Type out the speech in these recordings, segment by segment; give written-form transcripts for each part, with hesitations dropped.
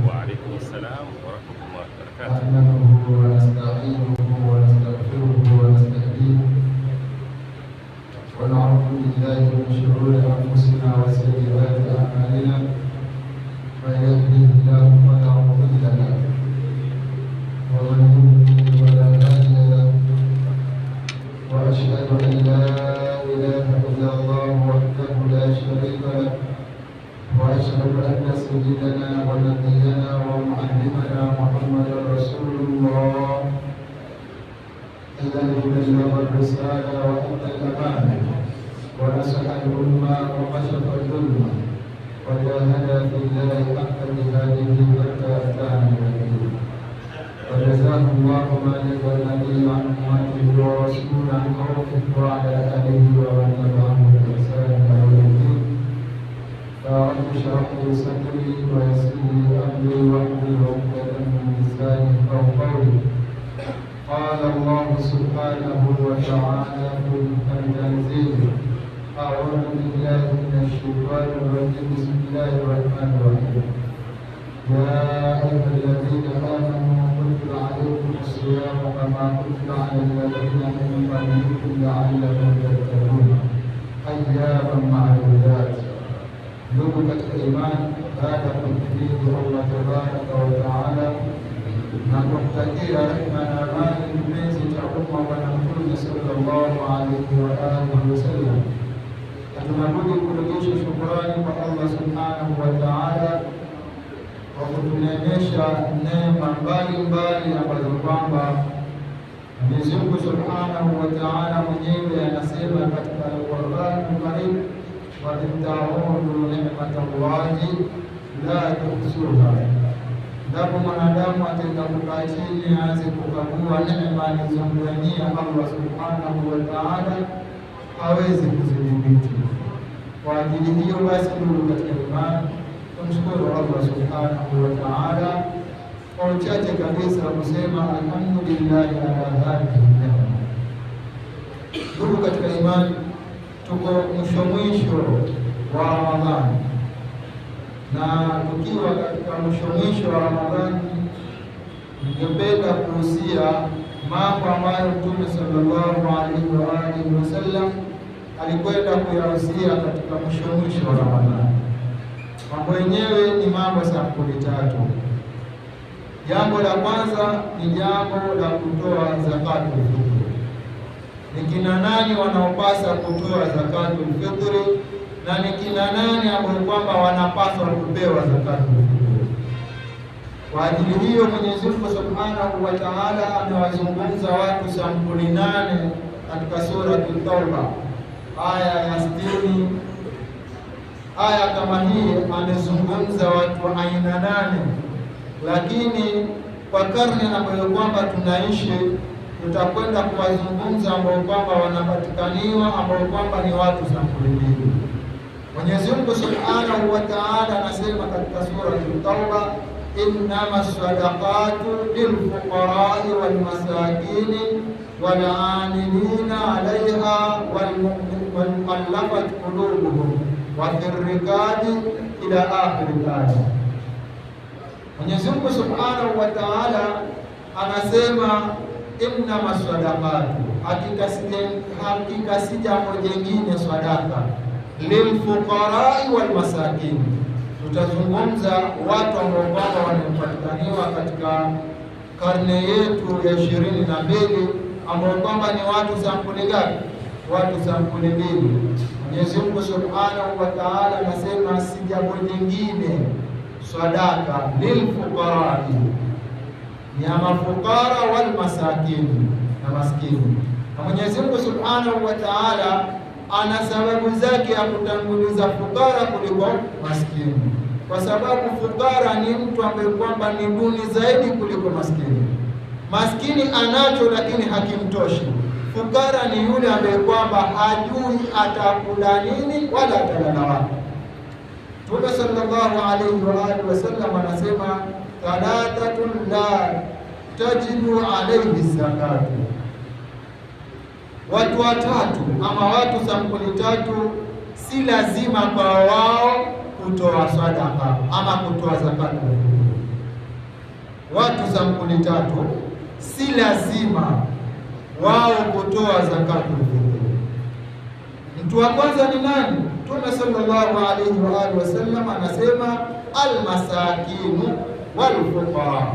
وعليكم السلام ورحمة الله وبركاته. نحمده ونستعينه ونستغفره ونستهديه ونعوذ بالله من شرور أنفسنا وسيئات أعمالنا، من يهده الله فلا مضل له ومن يضلل فلا هادي له، وأشهد أن لا إله إلا الله وحده لا شريك له، وأشهد أن سيدنا ونبينا ومعلمنا محمدا رسول الله الذي بلغ الرسالة وأدى الأمانة ونصح الأمة وكشف الظلمة وجاهد في الله حق جهاده حتى أتانا اليقين، وجزاه الله مالك النبي عن أمته ورسوله عن خوفه وعلى آله ومن تبعه بإحسان إلى يوم الدين. رب اشرح لي صدري ويسر لي امري واحلل عقدة من لساني يفقهوا قولي. قال الله سبحانه وتعالى في التنزيل: اعوذ بالله من الشيطان الرجيم، بسم الله الرحمن الرحيم. يا ايها الذين امنوا كتب عليكم الصيام كما كتب على الذين من قبلكم لعلكم تتقون اياما معدودات. Ndugu katika imani, baada ya kumhimidi Allah tabaraka wa taala na kumtakia rehema na amani kipenzi cha umma Bwana Mtume sallallahu alaihi wa alihi wasallam, tunabudi kurejesha shukrani kwa Allah subhanahu wa taala kwa kutuneemesha neema mbalimbali ambazo kwamba Mwenyezi Mungu subhanahu wa taala mwenyewe anasema katika Al-Qur'an Al-Karim: وَإِنْ تَعُدُّوا نِعْمَةَ اللَّهِ لَا تُحْصُوهَا. Ndipo mwanadamu atakapokaa chini aanze kukagua neema alizomfanyia Allah subhanahu wa taala, hawezi kuzidhibiti. Kwa ajili hiyo basi, ndugu katika imani, tumshukuru Allah subhanahu wa taala kwa uchache kabisa kusema alhamdulillah ala hadhihi neema. Ndugu katika imani, tuko mwisho wa Ramadhani, na tukiwa katika mwisho wa Ramadhani, ningependa kuhusia mambo ambayo Mtume sallallahu alaihi wa alihi wasallam alikwenda kuyahusia katika mwisho wa Ramadhani. Mambo yenyewe ni mambo sampuli tatu. Jambo la kwanza ni jambo la kutoa zakatul fitr. Ni kina nani wanaopasa kutoa zakatul fitri na ni kina nani ambao kwamba wanapaswa kupewa zakatul fitri? Kwa ajili hiyo Mwenyezi Mungu Subhanahu wa Ta'ala amewazungumza watu sampuli 8 katika sura At-Tauba aya ya 60. Aya kama hii amezungumza watu aina 8, lakini kwa karne ambayo kwamba tunaishi tutakwenda kuwazungumza ambao kwamba wanapatikaniwa ambao kwamba ni watu sampuli mbili. Mwenyezi Mungu Subhanahu wa Ta'ala anasema katika sura At-Tauba: innama sadaqatu lilfuqara'i walmasakini wal'amilina 'alayha walmu'allafati qulubuhum wa firriqabi ila akhir al-aya. Mwenyezi Mungu Subhanahu wa Ta'ala anasema innama sadaqatu, hakika si jambo jingine sadaka, lilfuqarai walmasakin. Tutazungumza watu ambao kwamba wanapatikaniwa katika karne yetu ya 22 ambao kwamba ni watu sampuli gapi? Watu sampuli mbili. Mwenyezi Mungu Subhanahu wa Ta'ala anasema si jambo jingine sadaka, lilfuqarai ni mafukara wal masakini, na maskini. Na Mwenyezi Mungu Subhanahu wa Ta'ala ana sababu zake ya kutanguliza fukara kuliko maskini, kwa sababu fukara ni mtu ambaye kwamba ni duni zaidi kuliko maskini. Maskini anacho lakini hakimtoshi. Fukara ni yule ambaye kwamba hajui atakula nini wala atalala wapi. Mtume sallallahu alaihi wa alihi wasallam anasema thalathatun la tajibu alayhi zakatu. Watu watatu ama watu sampuli tatu si lazima kwa wao kutoa sadaka ama kutoa zakatu. watu sampuli tatu si lazima wao kutoa zakatul fitr. Mtu wa kwanza ni nani? Mtume sallallahu alaihi wa alihi wasallam anasema almasakinu walfuqara.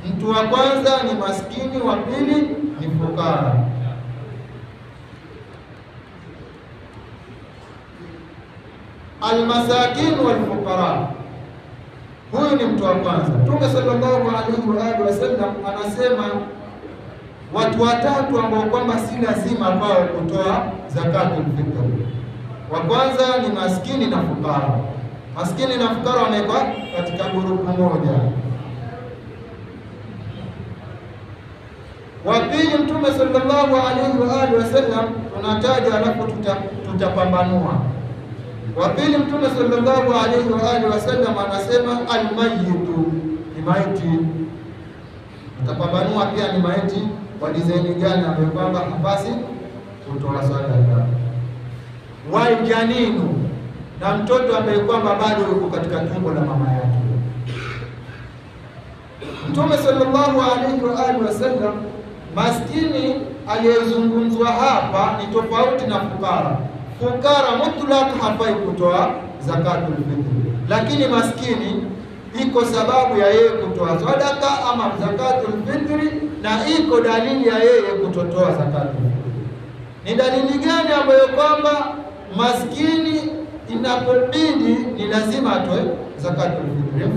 Mtu wa kwanza ni maskini, wa pili ni fukara. Almasakin walfuqara, huyu ni mtu wa kwanza. Mtume sallallahu alaihi wa alihi wasallam anasema watu watatu ambao kwamba si lazima kwao kutoa zakatul fitr. Wa kwanza ni maskini na fukara. Maskini na fukara wamewekwa katika grupu moja. Wa pili, Mtume sallallahu alaihi wa alihi wasallam tunataja alafu tutapambanua. Wa pili, Mtume sallallahu alaihi wa alihi wasallam anasema almayitu, ni maiti. Tutapambanua pia ni maiti wa dizaini gani ambayo kwamba hapasi kutoa sadaka. Waljaninu, na mtoto ambaye kwamba bado yuko katika tumbo la mama yake. Mtume sallallahu alaihi wa alihi wasallam, maskini aliyezungumzwa hapa ni tofauti na fukara. Fukara mutlaq hafai kutoa zakatul fitr, lakini maskini iko sababu ya yeye kutoa sadaka ama zakatul fitr, na iko dalili ya yeye kutotoa zakatul fitr. Ni dalili gani ambayo kwamba maskini inapobidi ni lazima atoe zakatul fitr?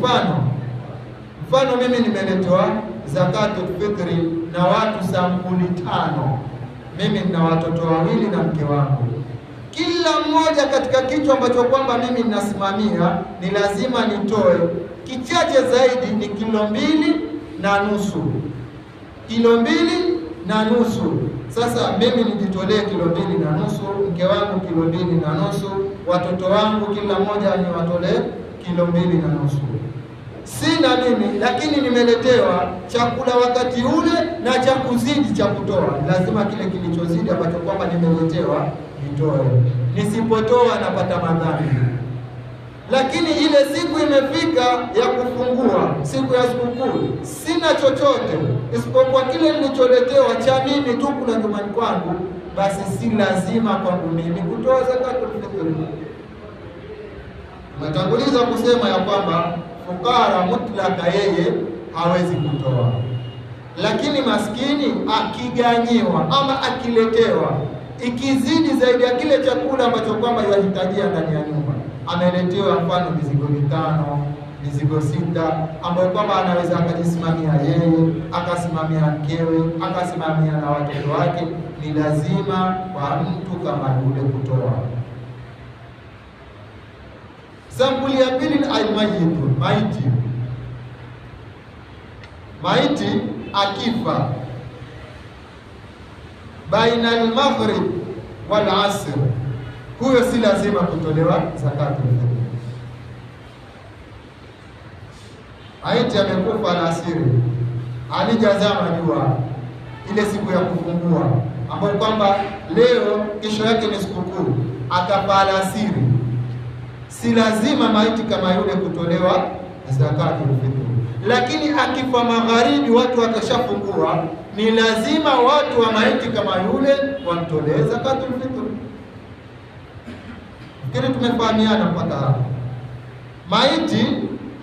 Mfano mimi nimeletewa zakatul fitr na watu sampuli 5. Mimi nina watoto 2 na mke wangu. Kila mmoja katika kitu ambacho kwamba mimi ninasimamia ni lazima nitoe kichache zaidi ni kilo 2.5. Kilo 2.5. Sasa mimi nijitolee kilo 2.5, mke wangu kilo 2.5, watoto wangu kila mmoja ni watolee kilo 2.5. Sina mimi, lakini nimeletewa chakula wakati ule na cha kuzidi cha kutoa. Lazima kile kilichozidi ambacho kwamba nimeletewa nitoe. Nisipotoa napata madhambi. Lakini ile siku imefika ya kufungua, siku ya sikukuu, sina chochote isipokuwa kile nilicholetewa cha mimi tu kula nyumbani kwangu, basi si lazima kwangu mimi kutoa zakatul fitr. Natanguliza kusema ya kwamba fukara mutlaka yeye hawezi kutoa, lakini maskini akiganyiwa ama akiletewa ikizidi zaidi ya kile chakula ambacho kwamba yahitajia ndani ya nyumba, ameletewa mfano mizigo 5, mizigo 6 ambayo kwamba anaweza akajisimamia yeye, akasimamia mkewe, akasimamia na watoto wake, ni lazima kwa mtu kama yule kutoa. Sampuli ya pili ni almayitu, maiti. Maiti akifa baina al-maghrib wal asr, huyo si lazima kutolewa zakatul fitr. Maiti amekufa alasiri, alijazama jua ile siku ya kufungua, ambapo kwamba leo kesho yake ni sikukuu, akafa alasiri, si lazima maiti kama yule kutolewa zakatul fitr. Lakini akifa magharibi, watu wakashafungua, ni lazima watu wa maiti kama yule wamtolee zakatul fitr. Fikiri tumefahamiana mpaka hapa. Maiti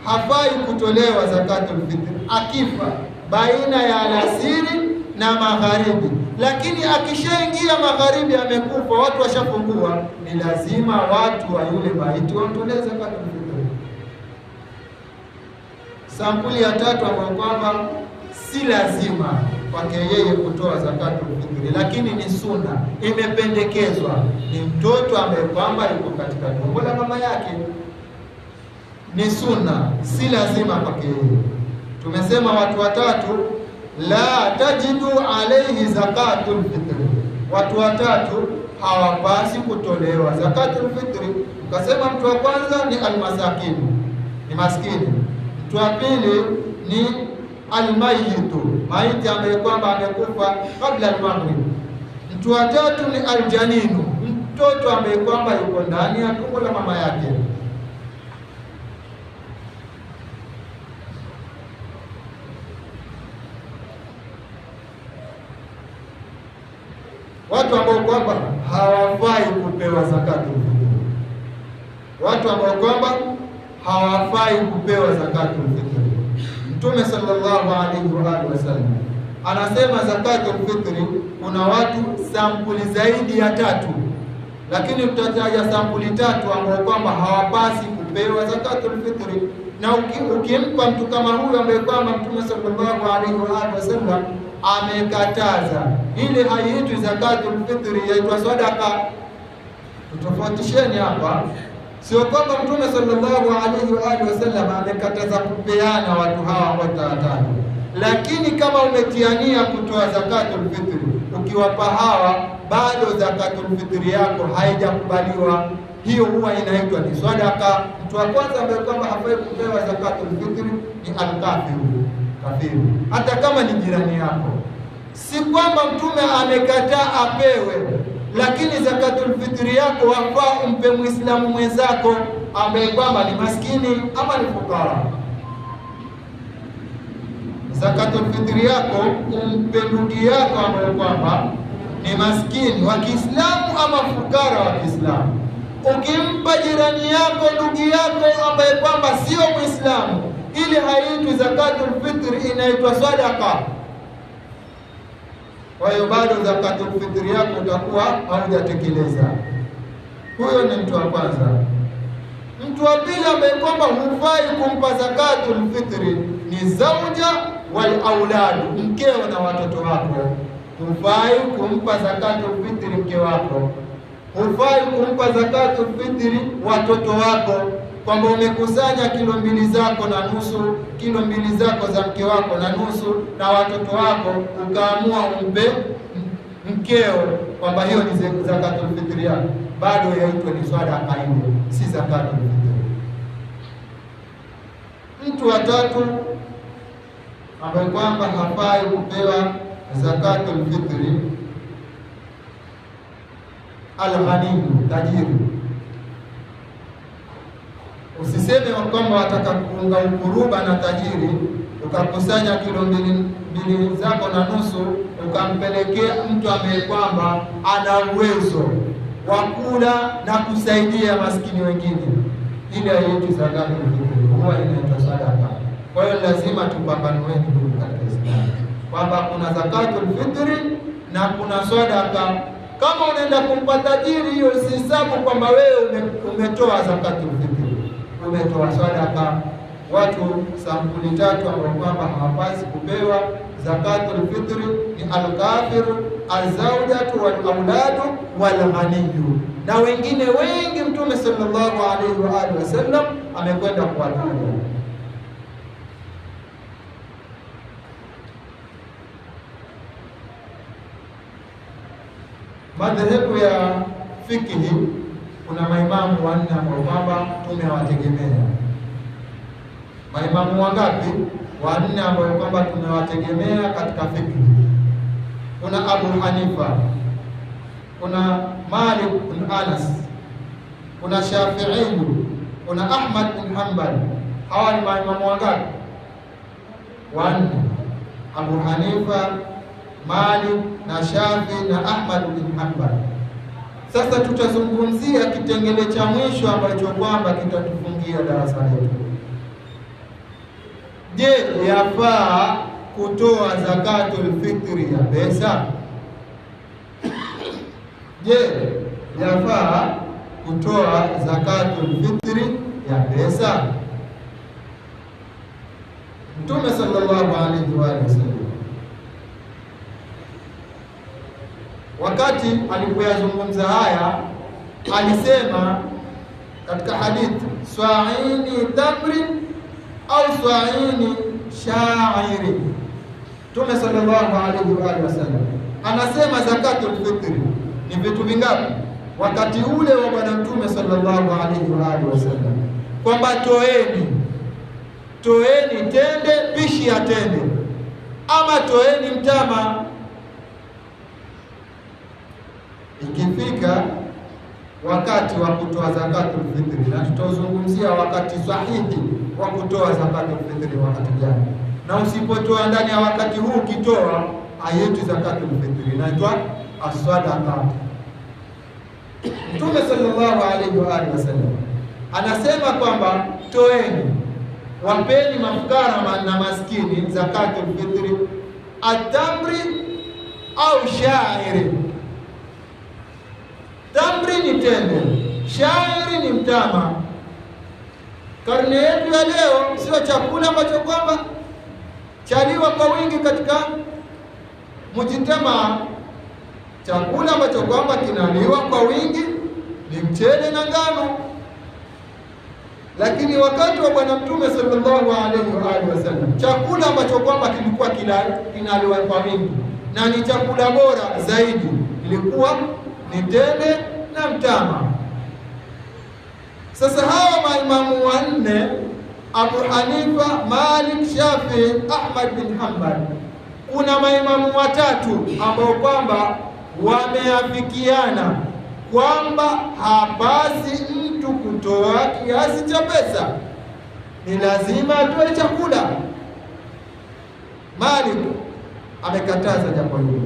hafai kutolewa zakatul fitr akifa baina ya alasiri na magharibi, lakini akishaingia magharibi amekufa, watu washafungua, ni lazima watu wa yule maiti wamtolee zakatul fitr. Sampuli ya tatu ambayo kwamba si lazima kwake yeye kutoa zakatul fitr, lakini ni sunna, imependekezwa, ni mtoto ambaye kwamba yuko katika tumbo la mama yake. Ni sunna, si lazima kwake yeye. Tumesema watu watatu la tajidu alayhi zakatul fitr, watu watatu hawapasi kutolewa zakatul fitr. Ukasema mtu wa kwanza ni almasakin, ni maskini. Mtu wa pili ni almayitu, maiti ambaye kwamba amekufa kabla al-maghrib. Mtu wa tatu ni aljaninu, mtoto ambaye kwamba yuko ndani ya tumbo la mama yake. watu ambao kwamba hawafai kupewa zakatul fitri, watu ambao kwamba hawafai kupewa zakatul fitri. Mtume sallallahu alaihi wa alihi wasallam anasema zakatul fitri kuna watu sampuli zaidi ya 3, lakini tutataja sampuli 3 ambao kwamba hawapasi kupewa zakatul fitri. Na ukimpa mtu kama huyo ambaye kwamba Mtume sallallahu alaihi wa alihi wasallam amekataza, ile haiitwi zakatul fitri, yaitwa sadaka. Tutofautisheni hapa, sio kwamba Mtume sallallahu alaihi wa alihi wasallam amekataza kupeana watu hawa watatu, lakini kama umetiania kutoa zakatul fitri, ukiwapa hawa bado zakatul fitri yako haijakubaliwa, hiyo huwa inaitwa ni sadaka. Mtu wa kwanza ambaye kwamba hafai kupewa zakatul fitri ni al-kafiru, kafiru, hata kama ni jirani yako. Si kwamba Mtume amekataa apewe, lakini zakatul fitri yako wafaa umpe Muislamu mwenzako ambaye kwamba ni maskini ama ni fukara. Zakatul fitri yako umpe ndugu yako ambaye kwamba ni maskini wa Kiislamu ama fukara wa Kiislamu. Ukimpa jirani yako ndugu yako ambaye kwamba sio Muislamu, ile haiitwi zakatul fitri, inaitwa sadaka. Kwa hiyo bado zakatul fitri yako utakuwa haujatekeleza. Huyo ni mtu wa kwanza. Mtu wa pili ambaye kwamba hufai kumpa zakatul fitri ni zauja wal aulad, mkeo na watoto wako. Hufai kumpa zakatul fitri mke wako, hufai kumpa zakatul fitri watoto wako, kwamba umekusanya kilo 2 zako na nusu, kilo 2 zako za mke wako na nusu na watoto wako, ukaamua umpe mkeo, kwamba hiyo ni zakatul fitri yako, bado yaitwa ni sadaka, hiyo si zakatul fitri. Mtu wa tatu ambaye kwamba hafai kupewa zakatul fitri, al-ghani, tajiri. Usiseme kwamba wataka kuunga ukuruba na tajiri, ukakusanya kilo 2 zako na nusu ukampelekea mtu ambaye kwamba ana uwezo wa kula na kusaidia maskini wengine, ile haiitwi zakatul fitri, huwa inaitwa sadaka. Kwa hiyo lazima tupambanue ndugu katika Uislamu kwamba kuna zakatul fitri na kuna sadaka. Kama unaenda kumpa tajiri, hiyo usihesabu kwamba wewe umetoa zakatul fitri, umetoa sadaka. Watu sampuli 3 ambao kwamba hawapasi kupewa zakatul fitri ni al-kafir, al-zawjatu wal-auladu wal-ghaniyu, na wengine wengi Mtume sallallahu alaihi wa alihi wasallam amekwenda kuwataja. Madhehebu ya fikihi kuna maimamu 4 ambao kwamba tumewategemea. Maimamu wangapi? 4 ambao kwamba tumewategemea katika fikihi. Kuna Abu Hanifa, kuna Malik bin Anas, kuna Shafi'i, kuna Ahmad bin Hanbal. Hawa ni maimamu wangapi? 4. Abu Hanifa, Malik na Shafi na Ahmad bin Hanbal. Sasa tutazungumzia kitengele cha mwisho ambacho kwamba kitatufungia darasa letu. Je, yafaa kutoa zakatul fitri ya pesa? Je, yafaa kutoa zakatul fitri ya pesa? Mtume sallallahu alaihi wa sallam wakati alipoyazungumza haya alisema katika hadithi, swa'ini tamri au swa'ini sha'iri. Mtume sallallahu alaihi wa sallam anasema zakatul fitri ni vitu vingapi wakati ule wa bwana Mtume sallallahu alaihi wa sallam, kwamba toeni tende, pishi ya tende, ama toeni mtama. Ikifika wakati wa kutoa zakatul fitri, na tutazungumzia wakati sahihi wa kutoa zakatul fitri wakati gani, na usipotoa ndani ya wakati huu, ukitoa haitwi zakatul fitri, inaitwa as-sadaqa. Mtume sallallahu alaihi wa alihi wasallam anasema kwamba toeni, wapeni mafukara na maskini zakatul fitri, atamri au shairi. Tamri ni tende, shairi ni mtama. Karne yetu ya leo sio chakula ambacho kwamba chaliwa kwa wingi katika mujitamaa. Chakula ambacho kwamba kinaliwa kwa wingi ni mchele na ngano. Lakini wakati wa Bwana Mtume sallallahu alaihi wa alihi wasallam, chakula ambacho kwamba kilikuwa kinaliwa kwa wingi na ni chakula bora zaidi ilikuwa ni tende na mtama. Sasa hawa maimamu wanne, Abu Hanifa, Malik, Shafi, Ahmad bin Hanbal, kuna maimamu watatu ambao kwamba wameafikiana kwamba hapasi mtu kutoa kiasi cha pesa, ni lazima atoe chakula. Malik amekataza jambo hilo,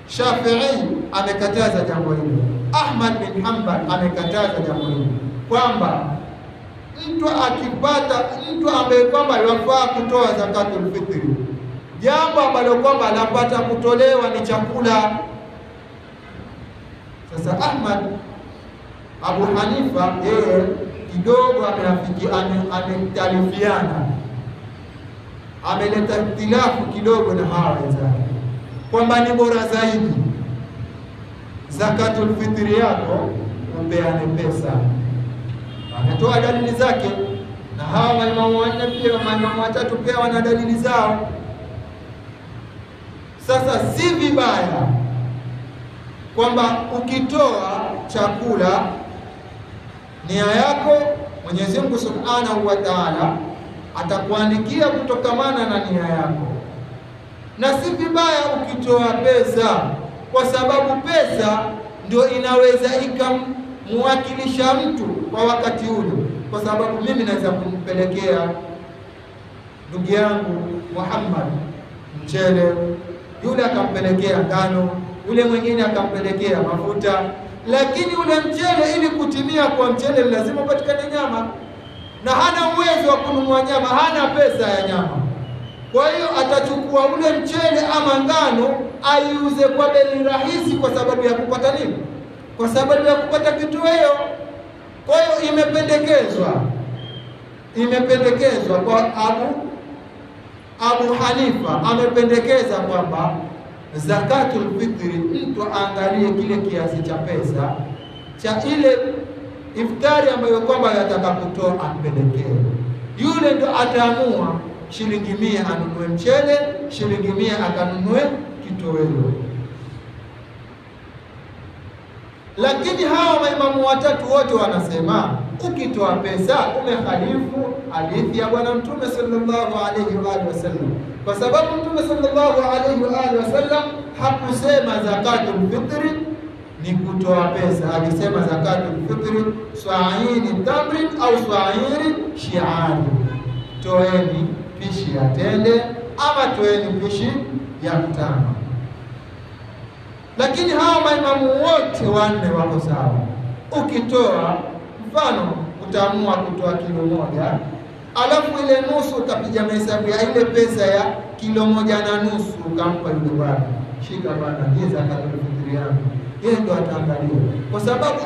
Shafi'i amekataza jambo hilo, Ahmad bin Hanbal amekataza jambo hilo, kwamba mtu ambaye kwamba yafaa kutoa zakatul fitri, jambo ambalo kwamba anapata kutolewa ni chakula. Sasa Ahmad, Abu Hanifa yeye kidogo ametalifiana, ameleta ikhtilafu kidogo na hawa wenzake, kwamba ni bora zaidi zakatul fitri yako upeane pesa. Ametoa dalili zake, na hawa maimamu wanne pia, maimamu watatu pia wana dalili zao. Sasa si vibaya kwamba ukitoa chakula, nia yako Mwenyezi Mungu Subhanahu wa Ta'ala atakuandikia kutokamana na nia yako, na si vibaya ukitoa pesa, kwa sababu pesa ndio inaweza ikamwakilisha mtu kwa wakati ule. Kwa sababu mimi naweza kumpelekea ndugu yangu Muhammad mchele, yule akampelekea ngano, yule mwingine akampelekea mafuta, lakini ule mchele, ili kutimia kwa mchele lazima upatikane nyama, na hana uwezo wa kununua nyama, hana pesa ya nyama. Kwa hiyo atachukua ule mchele ama ngano aiuze kwa bei rahisi, kwa sababu ya kupata nini? Kwa sababu ya kupata kitoweo. Kwa hiyo imependekezwa kwa Abu Hanifa amependekeza kwamba zakatul fitri mtu aangalie kile kiasi cha pesa cha ile iftari ambayo kwamba yataka kutoa, ampelekee yule, ndo ataamua shilingi 100 anunue mchele, shilingi 100 akanunue kitoweo. Lakini hawa maimamu watatu wote wanasema ukitoa pesa umehalifu hadithi ya Bwana Mtume sallallahu alaihi wa alihi wasallam, kwa sababu Mtume sallallahu alaihi wa alihi wasallam hakusema zakatul fitri ni kutoa pesa, alisema zakatul fitri sa'ini tamrin au sa'iri shi'ari, toeni pishi ya tende ama toeni pishi ya mtama. Lakini hawa maimamu wote wanne wako sawa. Ukitoa mfano, utaamua kutoa kilo 1, alafu ile nusu utapiga mahesabu ya ile pesa ya kilo 1.5 ukampa yule bwana, shika bwana, hii zakatul fitri yangu. Yeye ndo ataangalia, kwa sababu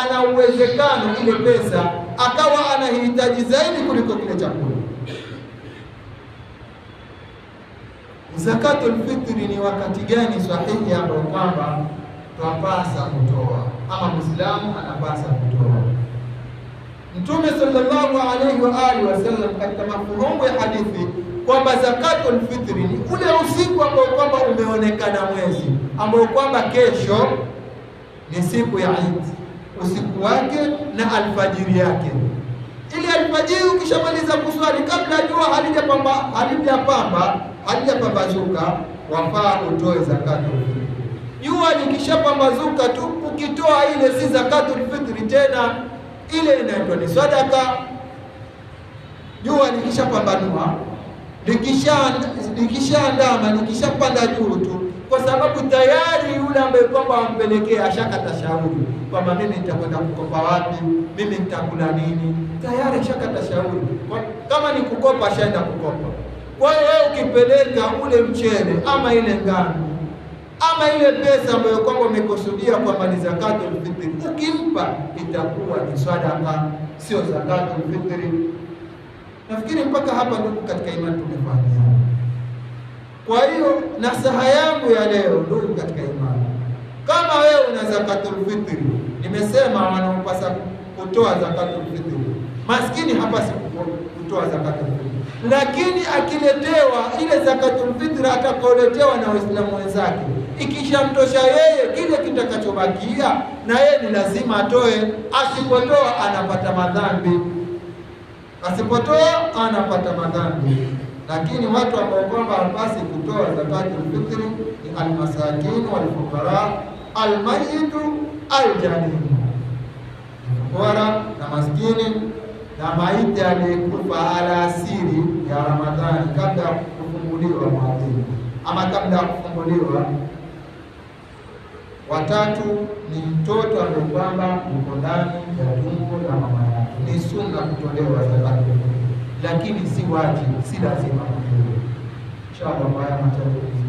ana uwezekano ile pesa akawa anahitaji zaidi kuliko kile chakula. Zakatul fitri ni wakati gani sahihi ambao kwamba twapasa kutoa ama Muislamu anapasa kutoa? Mtume sallallahu alaihi wa alihi wasallam katika mafuhumu ya hadithi kwamba zakatul fitri ni ule usiku ambao kwamba umeonekana mwezi, ambao kwamba kesho ni siku ya Eid, usiku wake na alfajiri yake. Ili alfajiri ukishamaliza kuswali, kabla jua halijapambazuka, wafaa utoe zakatul fitri. Jua likishapambazuka tu ukitoa ile si zakatul fitri tena, ile inaitwa ni sadaka. Jua likishapambanua, likishaandama, likishapanda juu tu, kwa sababu tayari yule ambaye kwamba ampelekea ashakata shauri kwamba mimi nitakwenda kukopa wapi, mimi nitakula nini, tayari ashakata shauri. Kama ni kukopa, ashaenda kukopa. Kwa hiyo wewe ukipeleka ule mchele ama ile ngano ama ile pesa ambayo kwamba umekusudia kwamba ni zakatul fitri, ukimpa itakuwa ni sadaka, sio zakatul fitri. Nafikiri mpaka hapa ndugu katika imani tumefahamiana. Kwa hiyo nasaha yangu ya leo ndugu katika imani, kama wewe una zakatul fitri, nimesema wanaopasa kutoa zakatul fitri, maskini hapasi kutoa zakatul fitri, lakini akiletewa ile zakatul fitri atakaoletewa na Waislamu wenzake, ikishamtosha yeye kile kitakachobakia, na yeye ni lazima atoe. Asipotoa anapata madhambi, asipotoa anapata madhambi. Lakini watu ambao kwamba hawapasi kutoa zakatul fitri ni almasakin walfuqara almayitu aljanin, fuqara na maskini na maiti aliyekufa alasiri ya Ramadhani, kabla ya kufunguliwa mwadhini ama kabla ya kufunguliwa. Watatu ni mtoto ambaye kwamba yuko ndani ya tumbo la mama yake, ni sunna kutolewa zakatul fitri, lakini si wajibu, si lazima kutolewa. Inshallah, haya machache